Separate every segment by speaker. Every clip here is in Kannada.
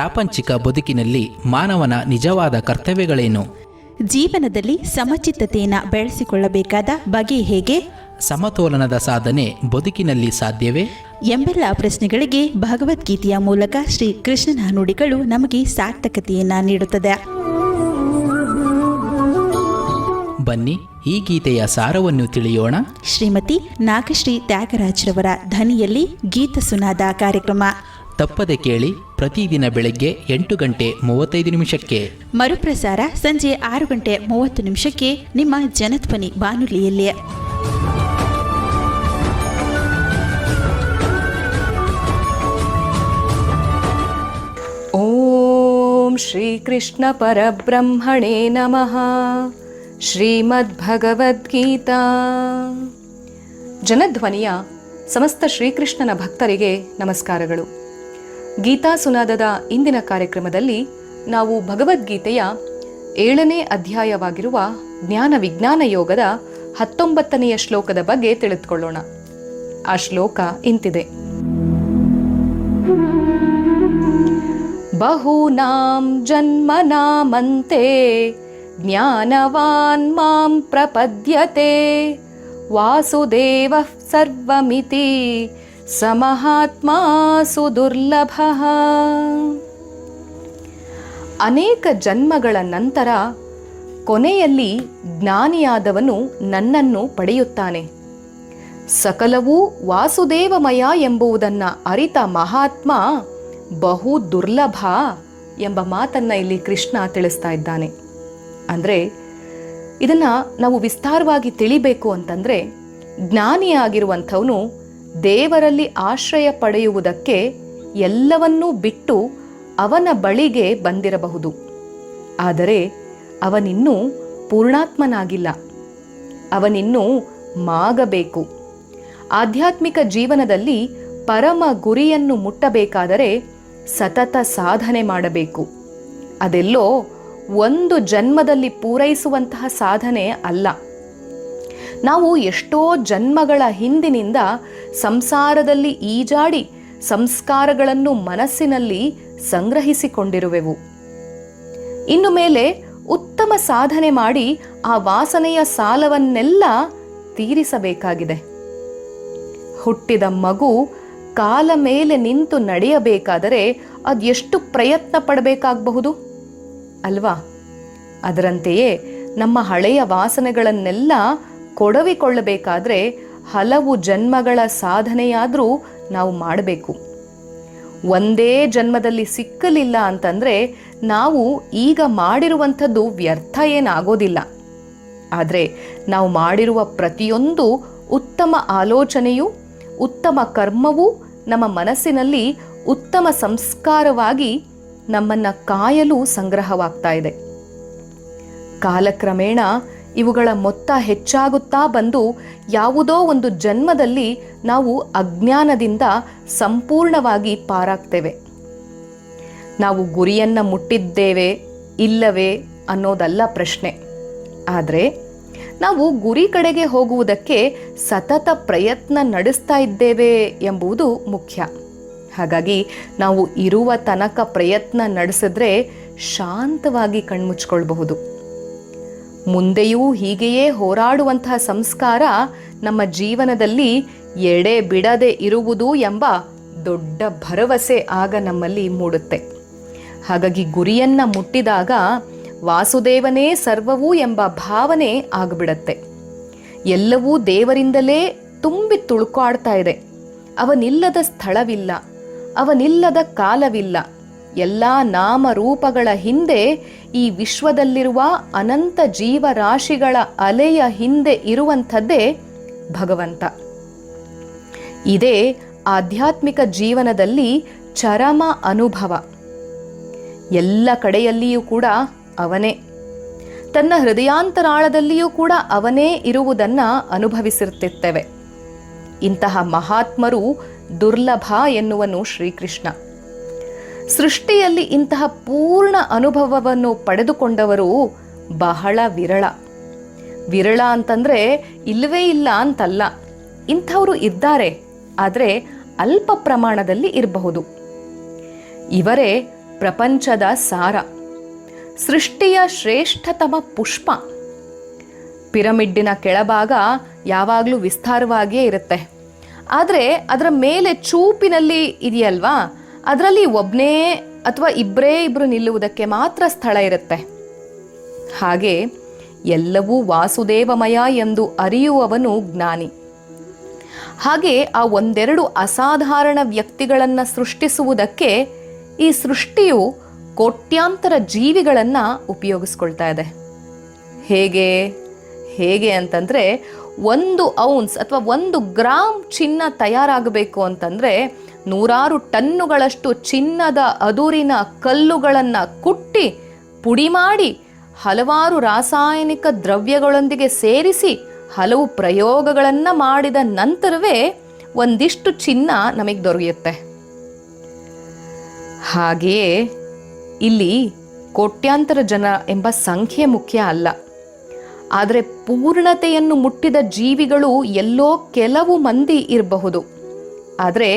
Speaker 1: ಪ್ರಾಪಂಚಿಕ ಬದುಕಿನಲ್ಲಿ ಮಾನವನ ನಿಜವಾದ ಕರ್ತವ್ಯಗಳೇನು?
Speaker 2: ಜೀವನದಲ್ಲಿ ಸಮಚಿತ್ತತೆಯನ್ನು ಬೆಳೆಸಿಕೊಳ್ಳಬೇಕಾದ ಬಗೆ ಹೇಗೆ?
Speaker 1: ಸಮತೋಲನದ ಸಾಧನೆ ಬದುಕಿನಲ್ಲಿ ಸಾಧ್ಯವೇ?
Speaker 2: ಎಂಬೆಲ್ಲ ಪ್ರಶ್ನೆಗಳಿಗೆ ಭಗವದ್ಗೀತೆಯ ಮೂಲಕ ಶ್ರೀ ಕೃಷ್ಣನ ನುಡಿಗಳು ನಮಗೆ ಸಾರ್ಥಕತೆಯನ್ನು ನೀಡುತ್ತದೆ.
Speaker 1: ಬನ್ನಿ, ಈ ಗೀತೆಯ ಸಾರವನ್ನು ತಿಳಿಯೋಣ.
Speaker 2: ಶ್ರೀಮತಿ ನಾಗಶ್ರೀ ತ್ಯಾಗರಾಜ್ರವರ ಧ್ವನಿಯಲ್ಲಿ ಗೀತ ಸುನಾದ ಕಾರ್ಯಕ್ರಮ
Speaker 1: ತಪ್ಪದೆ ಕೇಳಿ. ಪ್ರತಿದಿನ ಬೆಳಗ್ಗೆ 8:35
Speaker 2: ಮರುಪ್ರಸಾರ ಸಂಜೆ 6:30 ನಿಮ್ಮ ಜನಧ್ವನಿ ಬಾನುಲಿಯಲ್ಲಿ.
Speaker 3: ಓಂ ಶ್ರೀಕೃಷ್ಣ ಪರಬ್ರಹ್ಮಣೇ ನಮಃ. ಶ್ರೀಮದ್ಭಗವದ್ಗೀತಾ. ಜನಧ್ವನಿಯ ಸಮಸ್ತ ಶ್ರೀಕೃಷ್ಣನ ಭಕ್ತರಿಗೆ ನಮಸ್ಕಾರಗಳು. ಗೀತಾ ಸುನಾದದ ಇಂದಿನ ಕಾರ್ಯಕ್ರಮದಲ್ಲಿ ನಾವು ಭಗವದ್ಗೀತೆಯ 7ನೇ ಅಧ್ಯಾಯವಾಗಿರುವ ಜ್ಞಾನ ವಿಜ್ಞಾನ ಯೋಗದ 19ನೆಯ ಶ್ಲೋಕದ ಬಗ್ಗೆ ತಿಳಿದುಕೊಳ್ಳೋಣ. ಆ ಶ್ಲೋಕ ಇಂತಿದೆ: ಬಹೂನಾಂ ಜನ್ಮನಾಮಂತೆ ಜ್ಞಾನವಾನ್ ಮಾಂ ಪ್ರಪದ್ಯತೆ ವಾಸುದೇವಃ ಸರ್ವಮಿತಿ ಸಮಹಾತ್ಮಾ ಸುದುರ್ಲಭಃ. ಅನೇಕ ಜನ್ಮಗಳ ನಂತರ ಕೊನೆಯಲ್ಲಿ ಜ್ಞಾನಿಯಾದವನು ನನ್ನನ್ನು ಪಡೆಯುತ್ತಾನೆ. ಸಕಲವೂ ವಾಸುದೇವಮಯ ಎಂಬುದನ್ನು ಅರಿತ ಮಹಾತ್ಮ ಬಹು ದುರ್ಲಭ ಎಂಬ ಮಾತನ್ನ ಇಲ್ಲಿ ಕೃಷ್ಣ ತಿಳಿಸ್ತಾ ಇದ್ದಾನೆ. ಅಂದರೆ ಇದನ್ನು ನಾವು ವಿಸ್ತಾರವಾಗಿ ತಿಳಿಬೇಕು ಅಂತಂದರೆ, ಜ್ಞಾನಿಯಾಗಿರುವಂಥವನು ದೇವರಲ್ಲಿ ಆಶ್ರಯ ಪಡೆಯುವುದಕ್ಕೆ ಎಲ್ಲವನ್ನೂ ಬಿಟ್ಟು ಅವನ ಬಳಿಗೆ ಬಂದಿರಬಹುದು. ಆದರೆ ಅವನಿನ್ನೂ ಪೂರ್ಣಾತ್ಮನಾಗಿಲ್ಲ. ಅವನಿನ್ನೂ ಮಾಗಬೇಕು. ಆಧ್ಯಾತ್ಮಿಕ ಜೀವನದಲ್ಲಿ ಪರಮ ಗುರಿಯನ್ನು ಮುಟ್ಟಬೇಕಾದರೆ ಸತತ ಸಾಧನೆ ಮಾಡಬೇಕು. ಅದೆಲ್ಲೋ ಒಂದು ಜನ್ಮದಲ್ಲಿ ಪೂರೈಸುವಂತಹ ಸಾಧನೆ ಅಲ್ಲ. ನಾವು ಎಷ್ಟೋ ಜನ್ಮಗಳ ಹಿಂದಿನಿಂದ ಸಂಸಾರದಲ್ಲಿ ಈಜಾಡಿ ಸಂಸ್ಕಾರಗಳನ್ನು ಮನಸ್ಸಿನಲ್ಲಿ ಸಂಗ್ರಹಿಸಿಕೊಂಡಿರುವೆವು. ಇನ್ನು ಮೇಲೆ ಉತ್ತಮ ಸಾಧನೆ ಮಾಡಿ ಆ ವಾಸನೆಯ ಸಾಲವನ್ನೆಲ್ಲ ತೀರಿಸಬೇಕಾಗಿದೆ. ಹುಟ್ಟಿದ ಮಗು ಕಾಲ ಮೇಲೆ ನಿಂತು ನಡೆಯಬೇಕಾದರೆ ಅದೆಷ್ಟು ಪ್ರಯತ್ನ ಪಡಬೇಕಾಗಬಹುದು ಅಲ್ವಾ? ಅದರಂತೆಯೇ ನಮ್ಮ ಹಳೆಯ ವಾಸನೆಗಳನ್ನೆಲ್ಲ ಕೊಡವಿಕೊಳ್ಳಬೇಕಾದ್ರೆ ಹಲವು ಜನ್ಮಗಳ ಸಾಧನೆಯಾದರೂ ನಾವು ಮಾಡಬೇಕು. ಒಂದೇ ಜನ್ಮದಲ್ಲಿ ಸಿಕ್ಕಲಿಲ್ಲ ಅಂತಂದರೆ ನಾವು ಈಗ ಮಾಡಿರುವಂಥದ್ದು ವ್ಯರ್ಥ ಏನಾಗೋದಿಲ್ಲ. ಆದರೆ ನಾವು ಮಾಡಿರುವ ಪ್ರತಿಯೊಂದು ಉತ್ತಮ ಆಲೋಚನೆಯು, ಉತ್ತಮ ಕರ್ಮವೂ ನಮ್ಮ ಮನಸ್ಸಿನಲ್ಲಿ ಉತ್ತಮ ಸಂಸ್ಕಾರವಾಗಿ ನಮ್ಮನ್ನು ಕಾಯಲು ಸಂಗ್ರಹವಾಗ್ತಾ ಇದೆ. ಕಾಲಕ್ರಮೇಣ ಇವುಗಳ ಮೊತ್ತ ಹೆಚ್ಚಾಗುತ್ತಾ ಬಂದು ಯಾವುದೋ ಒಂದು ಜನ್ಮದಲ್ಲಿ ನಾವು ಅಜ್ಞಾನದಿಂದ ಸಂಪೂರ್ಣವಾಗಿ ಪಾರಾಗ್ತೇವೆ. ನಾವು ಗುರಿಯನ್ನು ಮುಟ್ಟಿದ್ದೇವೆ ಇಲ್ಲವೇ ಅನ್ನೋದಲ್ಲ ಪ್ರಶ್ನೆ. ಆದರೆ ನಾವು ಗುರಿ ಕಡೆಗೆ ಹೋಗುವುದಕ್ಕೆ ಸತತ ಪ್ರಯತ್ನ ನಡೆಸ್ತಾ ಇದ್ದೇವೆ ಎಂಬುದು ಮುಖ್ಯ. ಹಾಗಾಗಿ ನಾವು ಇರುವ ತನಕ ಪ್ರಯತ್ನ ನಡೆಸಿದ್ರೆ ಶಾಂತವಾಗಿ ಕಣ್ಮುಚ್ಕೊಳ್ಬಹುದು. ಮುಂದೆಯೂ ಹೀಗೆಯೇ ಹೋರಾಡುವಂತಹ ಸಂಸ್ಕಾರ ನಮ್ಮ ಜೀವನದಲ್ಲಿ ಎಡೆ ಬಿಡದೆ ಇರುವುದು ಎಂಬ ದೊಡ್ಡ ಭರವಸೆ ಆಗ ನಮ್ಮಲ್ಲಿ ಮೂಡುತ್ತೆ. ಹಾಗಾಗಿ ಗುರಿಯನ್ನ ಮುಟ್ಟಿದಾಗ ವಾಸುದೇವನೇ ಸರ್ವವೂ ಎಂಬ ಭಾವನೆ ಆಗಿಬಿಡತ್ತೆ. ಎಲ್ಲವೂ ದೇವರಿಂದಲೇ ತುಂಬಿ ತುಳುಕಾಡ್ತಾ ಇದೆ. ಅವನಿಲ್ಲದ ಸ್ಥಳವಿಲ್ಲ, ಅವನಿಲ್ಲದ ಕಾಲವಿಲ್ಲ. ಎಲ್ಲ ನಾಮರೂಪಗಳ ಹಿಂದೆ, ಈ ವಿಶ್ವದಲ್ಲಿರುವ ಅನಂತ ಜೀವರಾಶಿಗಳ ಅಲೆಯ ಹಿಂದೆ ಇರುವಂಥದ್ದೇ ಭಗವಂತ. ಇದೇ ಆಧ್ಯಾತ್ಮಿಕ ಜೀವನದಲ್ಲಿ ಚರಮ ಅನುಭವ. ಎಲ್ಲ ಕಡೆಯಲ್ಲಿಯೂ ಕೂಡ ಅವನೇ, ತನ್ನ ಹೃದಯಾಂತರಾಳದಲ್ಲಿಯೂ ಕೂಡ ಅವನೇ ಇರುವುದನ್ನು ಅನುಭವಿಸಿರ್ತಿರ್ತೇವೆ. ಇಂತಹ ಮಹಾತ್ಮರು ದುರ್ಲಭ ಎನ್ನುವನು ಶ್ರೀಕೃಷ್ಣ. ಸೃಷ್ಟಿಯಲ್ಲಿ ಇಂತಹ ಪೂರ್ಣ ಅನುಭವವನ್ನು ಪಡೆದುಕೊಂಡವರು ಬಹಳ ವಿರಳ. ವಿರಳ ಅಂತಂದ್ರೆ ಇಲ್ಲವೇ ಇಲ್ಲ ಅಂತಲ್ಲ, ಇಂಥವರು ಇದ್ದಾರೆ, ಆದರೆ ಅಲ್ಪ ಪ್ರಮಾಣದಲ್ಲಿ ಇರಬಹುದು. ಇವರೇ ಪ್ರಪಂಚದ ಸಾರ, ಸೃಷ್ಟಿಯ ಶ್ರೇಷ್ಠತಮ ಪುಷ್ಪ. ಪಿರಮಿಡ್ಡಿನ ಕೆಳಭಾಗ ಯಾವಾಗಲೂ ವಿಸ್ತಾರವಾಗಿಯೇ ಇರುತ್ತೆ, ಆದರೆ ಅದರ ಮೇಲೆ ಚೂಪಿನಲ್ಲಿ ಇದೆಯಲ್ವಾ, ಅದರಲ್ಲಿ ಒಬ್ಬನೇ ಅಥವಾ ಇಬ್ಬರು ನಿಲ್ಲುವುದಕ್ಕೆ ಮಾತ್ರ ಸ್ಥಳ ಇರುತ್ತೆ. ಹಾಗೆ ಎಲ್ಲವೂ ವಾಸುದೇವಮಯ ಎಂದು ಅರಿಯುವವನು ಜ್ಞಾನಿ. ಹಾಗೆ ಆ ಒಂದೆರಡು ಅಸಾಧಾರಣ ವ್ಯಕ್ತಿಗಳನ್ನು ಸೃಷ್ಟಿಸುವುದಕ್ಕೆ ಈ ಸೃಷ್ಟಿಯು ಕೋಟ್ಯಾಂತರ ಜೀವಿಗಳನ್ನು ಉಪಯೋಗಿಸ್ಕೊಳ್ತಾ ಇದೆ. ಹೇಗೆ ಅಂತಂದರೆ, 1 ಔನ್ಸ್ ಅಥವಾ 1 ಗ್ರಾಮ್ ಚಿನ್ನ ತಯಾರಾಗಬೇಕು ಅಂತಂದರೆ 100 ಟನ್ನುಗಳಷ್ಟು ಚಿನ್ನದ ಅದುರಿನ ಕಲ್ಲುಗಳನ್ನು ಕುಟ್ಟಿ ಪುಡಿ ಮಾಡಿ ಹಲವಾರು ರಾಸಾಯನಿಕ ದ್ರವ್ಯಗಳೊಂದಿಗೆ ಸೇರಿಸಿ ಹಲವು ಪ್ರಯೋಗಗಳನ್ನು ಮಾಡಿದ ನಂತರವೇ ಒಂದಿಷ್ಟು ಚಿನ್ನ ನಮಗೆ ದೊರೆಯುತ್ತೆ. ಹಾಗೆಯೇ ಇಲ್ಲಿ ಕೋಟ್ಯಾಂತರ ಜನ ಎಂಬ ಸಂಖ್ಯೆ ಮುಖ್ಯ ಅಲ್ಲ, ಆದರೆ ಪೂರ್ಣತೆಯನ್ನು ಮುಟ್ಟಿದ ಜೀವಿಗಳು ಎಲ್ಲೋ ಕೆಲವು ಮಂದಿ ಇರಬಹುದು. ಆದರೆ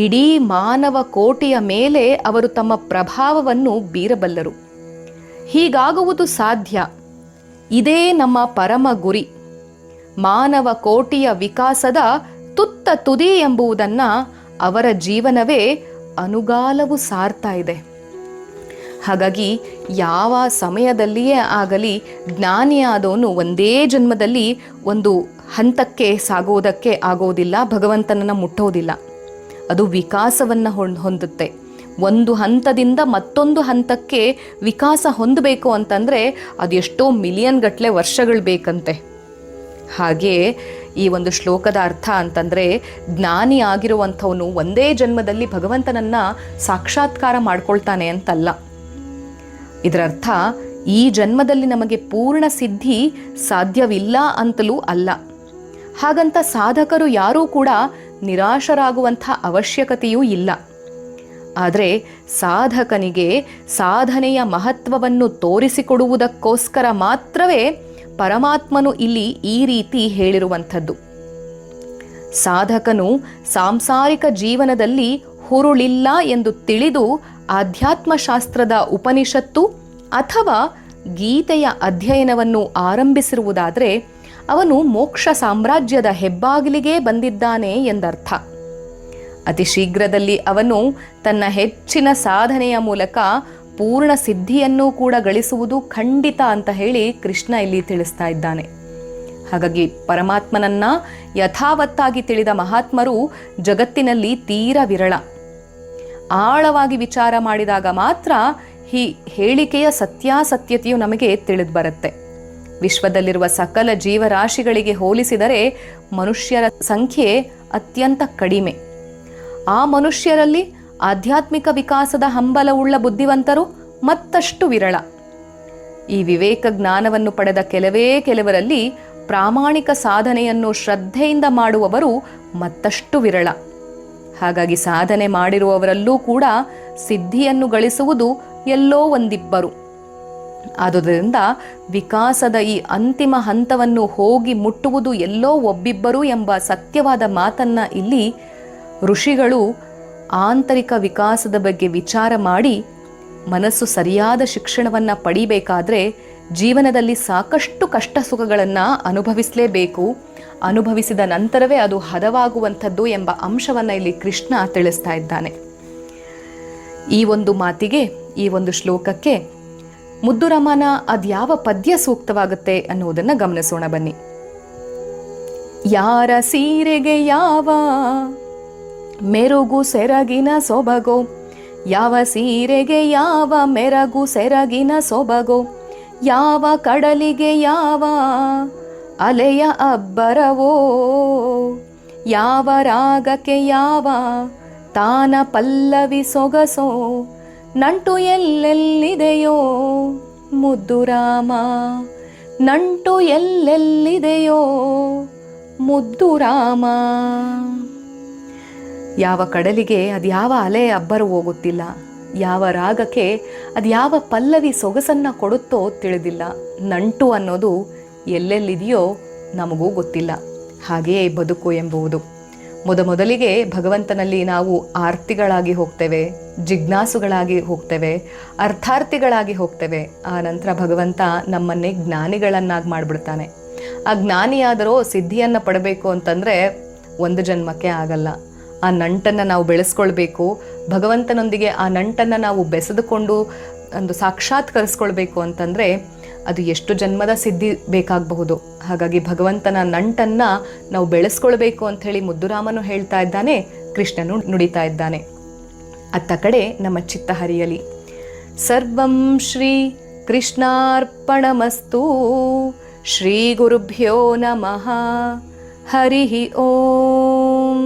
Speaker 3: ಇಡೀ ಮಾನವ ಕೋಟಿಯ ಮೇಲೆ ಅವರು ತಮ್ಮ ಪ್ರಭಾವವನ್ನು ಬೀರಬಲ್ಲರು. ಹೀಗಾಗುವುದು ಸಾಧ್ಯ. ಇದೇ ನಮ್ಮ ಪರಮ ಗುರಿ. ಮಾನವ ಕೋಟಿಯ ವಿಕಾಸದ ತುತ್ತ ತುದಿ ಎಂಬುದನ್ನು ಅವರ ಜೀವನವೇ ಅನುಗಾಲವು ಸಾರ್ತಾ ಇದೆ. ಹಾಗಾಗಿ ಯಾವ ಸಮಯದಲ್ಲಿಯೇ ಆಗಲಿ ಜ್ಞಾನಿಯಾದವನು ಒಂದೇ ಜನ್ಮದಲ್ಲಿ ಒಂದು ಹಂತಕ್ಕೆ ಸಾಗುವುದಕ್ಕೆ ಆಗೋದಿಲ್ಲ, ಭಗವಂತನನ್ನು ಮುಟ್ಟೋದಿಲ್ಲ. ಅದು ವಿಕಾಸವನ್ನು ಹೊಂದುತ್ತೆ. ಒಂದು ಹಂತದಿಂದ ಮತ್ತೊಂದು ಹಂತಕ್ಕೆ ವಿಕಾಸ ಹೊಂದಬೇಕು ಅಂತಂದರೆ ಅದೆಷ್ಟೋ ಮಿಲಿಯನ್ ಗಟ್ಟಲೆ ವರ್ಷಗಳು ಬೇಕಂತೆ. ಹಾಗೆಯೇ ಈ ಒಂದು ಶ್ಲೋಕದ ಅರ್ಥ ಅಂತಂದರೆ, ಜ್ಞಾನಿ ಆಗಿರುವಂಥವನು ಒಂದೇ ಜನ್ಮದಲ್ಲಿ ಭಗವಂತನನ್ನು ಸಾಕ್ಷಾತ್ಕಾರ ಮಾಡ್ಕೊಳ್ತಾನೆ ಅಂತಲ್ಲ. ಇದರರ್ಥ ಈ ಜನ್ಮದಲ್ಲಿ ನಮಗೆ ಪೂರ್ಣ ಸಿದ್ಧಿ ಸಾಧ್ಯವಿಲ್ಲ ಅಂತಲೂ ಅಲ್ಲ. ಹಾಗಂತ ಸಾಧಕರು ಯಾರೂ ಕೂಡ ನಿರಾಶರಾಗುವಂಥ ಅವಶ್ಯಕತೆಯೂ ಇಲ್ಲ. ಆದರೆ ಸಾಧಕನಿಗೆ ಸಾಧನೆಯ ಮಹತ್ವವನ್ನು ತೋರಿಸಿಕೊಡುವುದಕ್ಕೋಸ್ಕರ ಮಾತ್ರವೇ ಪರಮಾತ್ಮನು ಇಲ್ಲಿ ಈ ರೀತಿ ಹೇಳಿರುವಂಥದ್ದು. ಸಾಧಕನು ಸಾಂಸಾರಿಕ ಜೀವನದಲ್ಲಿ ಹುರುಳಿಲ್ಲ ಎಂದು ತಿಳಿದು ಆಧ್ಯಾತ್ಮಶಾಸ್ತ್ರದ ಉಪನಿಷತ್ತು ಅಥವಾ ಗೀತೆಯ ಅಧ್ಯಯನವನ್ನು ಆರಂಭಿಸಿರುವುದಾದರೆ ಅವನು ಮೋಕ್ಷ ಸಾಮ್ರಾಜ್ಯದ ಹೆಬ್ಬಾಗಿಲಿಗೆ ಬಂದಿದ್ದಾನೆ ಎಂದರ್ಥ. ಅತಿ ಶೀಘ್ರದಲ್ಲಿ ಅವನು ತನ್ನ ಹೆಚ್ಚಿನ ಸಾಧನೆಯ ಮೂಲಕ ಪೂರ್ಣ ಸಿದ್ಧಿಯನ್ನು ಕೂಡ ಗಳಿಸುವುದು ಖಂಡಿತ ಅಂತ ಹೇಳಿ ಕೃಷ್ಣ ಇಲ್ಲಿ ತಿಳಿಸ್ತಾ ಇದ್ದಾನೆ. ಹಾಗಾಗಿ ಪರಮಾತ್ಮನನ್ನ ಯಥಾವತ್ತಾಗಿ ತಿಳಿದ ಮಹಾತ್ಮರು ಜಗತ್ತಿನಲ್ಲಿ ತೀರ ವಿರಳ. ಆಳವಾಗಿ ವಿಚಾರ ಮಾಡಿದಾಗ ಮಾತ್ರ ಈ ಹೇಳಿಕೆಯ ಸತ್ಯಾಸತ್ಯತೆಯು ನಮಗೆ ತಿಳಿದು ಬರುತ್ತೆ. ವಿಶ್ವದಲ್ಲಿರುವ ಸಕಲ ಜೀವರಾಶಿಗಳಿಗೆ ಹೋಲಿಸಿದರೆ ಮನುಷ್ಯರ ಸಂಖ್ಯೆ ಅತ್ಯಂತ ಕಡಿಮೆ. ಆ ಮನುಷ್ಯರಲ್ಲಿ ಆಧ್ಯಾತ್ಮಿಕ ವಿಕಾಸದ ಹಂಬಲವುಳ್ಳ ಬುದ್ಧಿವಂತರು ಮತ್ತಷ್ಟು ವಿರಳ. ಈ ವಿವೇಕ ಜ್ಞಾನವನ್ನು ಪಡೆದ ಕೆಲವರಲ್ಲಿ ಪ್ರಾಮಾಣಿಕ ಸಾಧನೆಯನ್ನು ಶ್ರದ್ಧೆಯಿಂದ ಮಾಡುವವರು ಮತ್ತಷ್ಟು ವಿರಳ. ಹಾಗಾಗಿ ಸಾಧನೆ ಮಾಡಿರುವವರಲ್ಲೂ ಕೂಡ ಸಿದ್ಧಿಯನ್ನು ಗಳಿಸುವುದು ಎಲ್ಲೋ ಒಂದಿಬ್ಬರು. ಆದುದರಿಂದ ವಿಕಾಸದ ಈ ಅಂತಿಮ ಹಂತವನ್ನು ಹೋಗಿ ಮುಟ್ಟುವುದು ಎಲ್ಲೋ ಒಬ್ಬಿಬ್ಬರು ಎಂಬ ಸತ್ಯವಾದ ಮಾತನ್ನ ಇಲ್ಲಿ ಋಷಿಗಳು ಆಂತರಿಕ ವಿಕಾಸದ ಬಗ್ಗೆ ವಿಚಾರ ಮಾಡಿ ಮನಸ್ಸು ಸರಿಯಾದ ಶಿಕ್ಷಣವನ್ನು ಪಡಿಬೇಕಾದ್ರೆ ಜೀವನದಲ್ಲಿ ಸಾಕಷ್ಟು ಕಷ್ಟ ಸುಖಗಳನ್ನು ಅನುಭವಿಸಲೇಬೇಕು. ಅನುಭವಿಸಿದ ನಂತರವೇ ಅದು ಹದವಾಗುವಂಥದ್ದು ಎಂಬ ಅಂಶವನ್ನು ಇಲ್ಲಿ ಕೃಷ್ಣ ತಿಳಿಸ್ತಾ ಇದ್ದಾನೆ. ಈ ಒಂದು ಮಾತಿಗೆ, ಈ ಒಂದು ಶ್ಲೋಕಕ್ಕೆ ಮುದ್ದುರಾಮನ ಅದ್ಯಾವ ಪದ್ಯ ಸೂಕ್ತವಾಗುತ್ತೆ ಅನ್ನುವುದನ್ನು ಗಮನಿಸೋಣ ಬನ್ನಿ. ಯಾರ ಸೀರೆಗೆ ಯಾವ ಮೆರುಗು ಸೆರಗಿನ ಸೊಬಗೋ, ಯಾವ ಸೀರೆಗೆ ಯಾವ ಮೆರಗು ಸೆರಗಿನ ಸೊಬಗೋ, ಯಾವ ಕಡಲಿಗೆ ಯಾವ ಅಲೆಯ ಅಬ್ಬರವೋ, ಯಾವ ರಾಗಕ್ಕೆ ಯಾವ ತಾನ ಪಲ್ಲವಿ ಸೊಗಸೋ, ನಂಟು ಎಲ್ಲೆಲ್ಲಿದೆಯೋ ಮುದ್ದುರಾಮ, ನಂಟು ಎಲ್ಲೆಲ್ಲಿದೆಯೋ ಮುದ್ದುರಾಮ. ಯಾವ ಕಡಲಿಗೆ ಅದ್ಯಾವ ಅಲೆ ಅಬ್ಬರವೋ ಗೊತ್ತಿಲ್ಲ, ಯಾವ ರಾಗಕ್ಕೆ ಅದ್ಯಾವ ಪಲ್ಲವಿ ಸೊಗಸನ್ನು ಕೊಡುತ್ತೋ ತಿಳಿದಿಲ್ಲ, ನಂಟು ಅನ್ನೋದು ಎಲ್ಲೆಲ್ಲಿದೆಯೋ ನಮಗೂ ಗೊತ್ತಿಲ್ಲ. ಹಾಗೆಯೇ ಬದುಕು ಎಂಬುವುದು. ಮೊದಲಿಗೆ ಭಗವಂತನಲ್ಲಿ ನಾವು ಆರ್ತಿಗಳಾಗಿ ಹೋಗ್ತೇವೆ, ಜಿಜ್ಞಾಸುಗಳಾಗಿ ಹೋಗ್ತೇವೆ, ಅರ್ಥಾರ್ಥಿಗಳಾಗಿ ಹೋಗ್ತೇವೆ. ಆ ನಂತರ ಭಗವಂತ ನಮ್ಮನ್ನೇ ಜ್ಞಾನಿಗಳನ್ನಾಗಿ ಮಾಡಿಬಿಡ್ತಾನೆ. ಆ ಜ್ಞಾನಿಯಾದರೂ ಸಿದ್ಧಿಯನ್ನು ಪಡಬೇಕು ಅಂತಂದರೆ ಒಂದು ಜನ್ಮಕ್ಕೆ ಆಗಲ್ಲ. ಆ ನಂಟನ್ನು ನಾವು ಬೆಳೆಸ್ಕೊಳ್ಬೇಕು. ಭಗವಂತನೊಂದಿಗೆ ಆ ನಂಟನ್ನು ನಾವು ಬೆಸೆದುಕೊಂಡು ಒಂದು ಸಾಕ್ಷಾತ್ಕರಿಸ್ಕೊಳ್ಬೇಕು ಅಂತಂದರೆ ಅದು ಎಷ್ಟು ಜನ್ಮದ ಸಿದ್ಧಿ ಬೇಕಾಗಬಹುದು. ಹಾಗಾಗಿ ಭಗವಂತನ ನಂಟನ್ನು ನಾವು ಬೆಳೆಸ್ಕೊಳ್ಬೇಕು ಅಂಥೇಳಿ ಮುದ್ದುರಾಮನು ಹೇಳ್ತಾ ಇದ್ದಾನೆ, ಕೃಷ್ಣನು ನುಡಿತಾ ಇದ್ದಾನೆ. ಅತ್ತ ಕಡೆ ನಮ್ಮ ಚಿತ್ತ ಹರಿಯಲಿ. ಸರ್ವಂ ಶ್ರೀ ಕೃಷ್ಣಾರ್ಪಣಮಸ್ತು. ಶ್ರೀ ಗುರುಭ್ಯೋ ನಮಃ. ಹರಿ ಓಂ.